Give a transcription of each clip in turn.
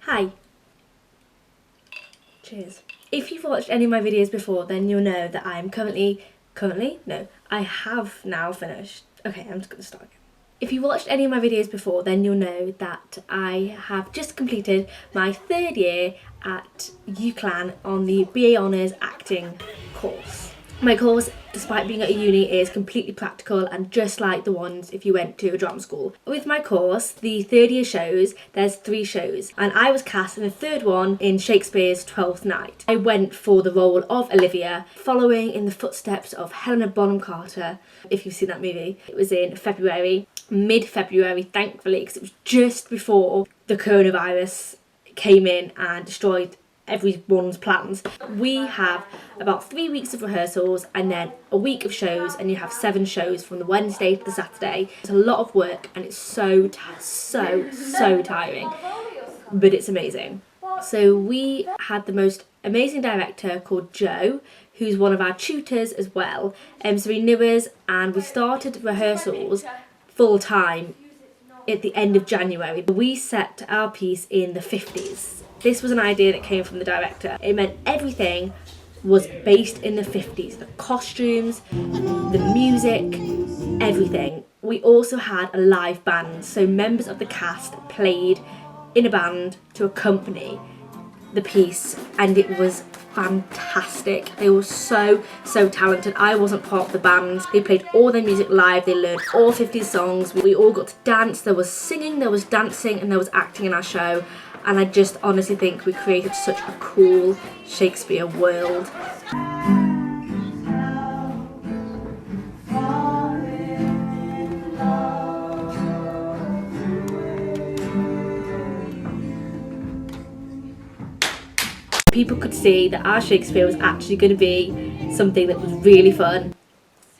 Hi. Cheers. If you've watched any of my videos before, then you'll know that I'm I have now finished. Okay, I'm just going to start again. If you watched any of my videos before, then you'll know that I have just completed my 3rd year at UCLan on the BA Honours Acting course. My course, despite being at a uni, is completely practical and just like the ones if you went to a drama school. With my course, the 3rd year shows, there's 3 shows, and I was cast in the 3rd one in Shakespeare's Twelfth Night. I went for the role of Olivia, following in the footsteps of Helena Bonham Carter, if you've seen that movie. It was in February, mid-February, thankfully, because it was just before the coronavirus came in and destroyed everyone's plans. We have about 3 weeks of rehearsals and then a week of shows, and you have 7 shows from the Wednesday to the Saturday. It's a lot of work and it's so tiring, but it's amazing. So we had the most amazing director called Joe, who's one of our tutors as well. So he knew us, and we started rehearsals full time at the end of January. We set our piece in the 50s. This was an idea that came from the director. It meant everything was based in the 50s. The costumes, the music, everything. We also had a live band, so members of the cast played in a band to accompany the piece, and it was fantastic. They were so talented. I wasn't part of the band. They played all their music live. They learned all 50 songs. We all got to dance. There was singing, there was dancing, and there was acting in our show. And I just honestly think we created such a cool Shakespeare world. People could see that our Shakespeare was actually going to be something that was really fun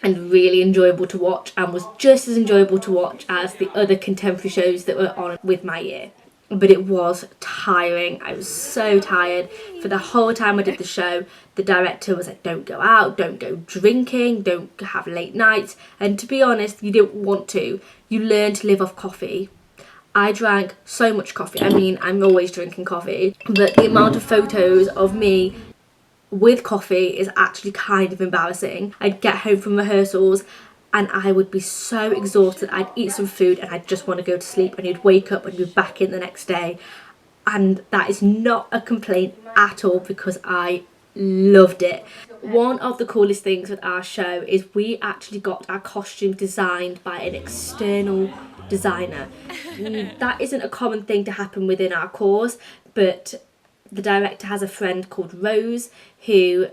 and really enjoyable to watch, and was just as enjoyable to watch as the other contemporary shows that were on with my year. But it was tiring. I was so tired. For the whole time I did the show, the director was like, don't go out, don't go drinking, don't have late nights. And to be honest, you didn't want to. You learn to live off coffee. I drank so much coffee. I mean, I'm always drinking coffee, but the amount of photos of me with coffee is actually kind of embarrassing. I'd get home from rehearsals and I would be so exhausted. I'd eat some food and I'd just want to go to sleep, and you'd wake up and be back in the next day. And that is not a complaint at all, because I loved it. One of the coolest things with our show is we actually got our costume designed by an external designer. That isn't a common thing to happen within our course, but the director has a friend called Rose who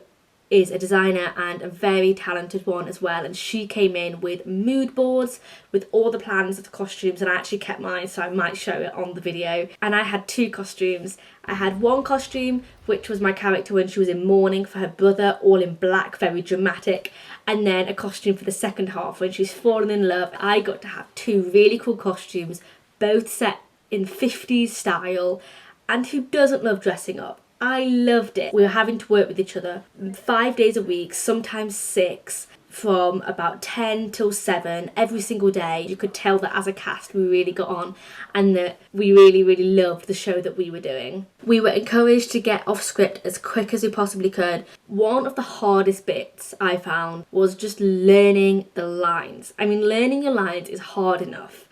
is a designer and a very talented one as well, and she came in with mood boards with all the plans of the costumes, and I actually kept mine, so I might show it on the video. And I had 2 costumes. I had one costume which was my character when she was in mourning for her brother, all in black, very dramatic, and then a costume for the second half when she's fallen in love. I got to have 2 really cool costumes, both set in 50s style, and who doesn't love dressing up? I loved it. We were having to work with each other 5 days a week, sometimes 6, from about 10 till 7 every single day. You could tell that as a cast we really got on, and that we really loved the show that we were doing. We were encouraged to get off script as quick as we possibly could. One of the hardest bits I found was just learning the lines. I mean, learning your lines is hard enough,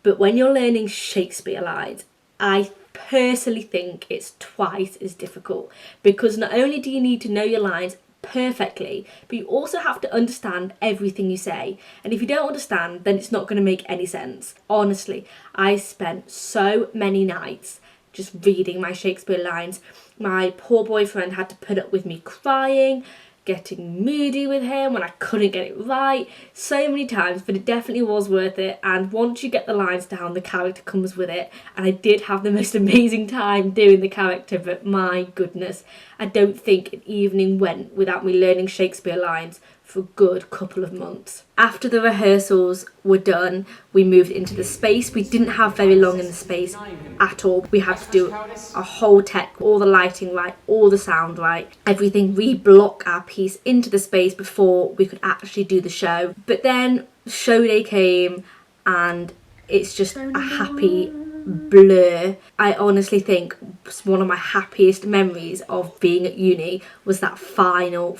but when you're learning Shakespeare lines, I personally think it's twice as difficult, because not only do you need to know your lines perfectly, but you also have to understand everything you say, and if you don't understand, then it's not going to make any sense. Honestly, I spent so many nights just reading my Shakespeare lines. My poor boyfriend had to put up with me crying, getting moody with him when I couldn't get it right so many times, but it definitely was worth it. And once you get the lines down, the character comes with it, and I did have the most amazing time doing the character. But my goodness, I don't think an evening went without me learning Shakespeare lines for a good couple of months. After the rehearsals were done, we moved into the space. We didn't have very long in the space at all. We had to do a whole tech, all the lighting right, all the sound right, everything, reblock our piece into the space before we could actually do the show. But then show day came and it's just a happy blur. I honestly think one of my happiest memories of being at uni was that final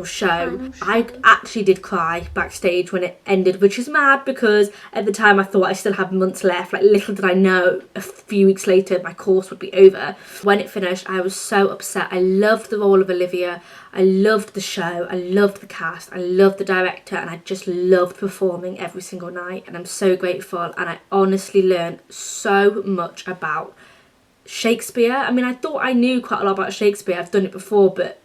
show. I actually did cry backstage when it ended, which is mad because at the time I thought I still had months left. Like, little did I know a few weeks later my course would be over. When it finished, I was so upset. I loved the role of Olivia, I loved the show, I loved the cast, I loved the director, and I just loved performing every single night. And I'm so grateful, and I honestly learned so much about Shakespeare. I mean, I thought I knew quite a lot about Shakespeare, I've done it before, but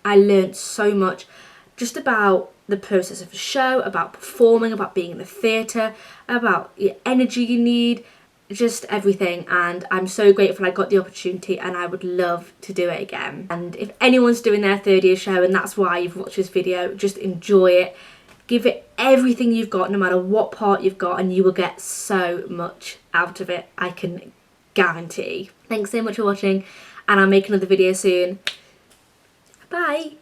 I learned so much just about the process of a show, about performing, about being in the theatre, about the energy you need, just everything. And I'm so grateful I got the opportunity, and I would love to do it again. And if anyone's doing their third year show and that's why you've watched this video, just enjoy it, give it everything you've got, no matter what part you've got, and you will get so much out of it, I can guarantee. Thanks so much for watching, and I'll make another video soon. Bye.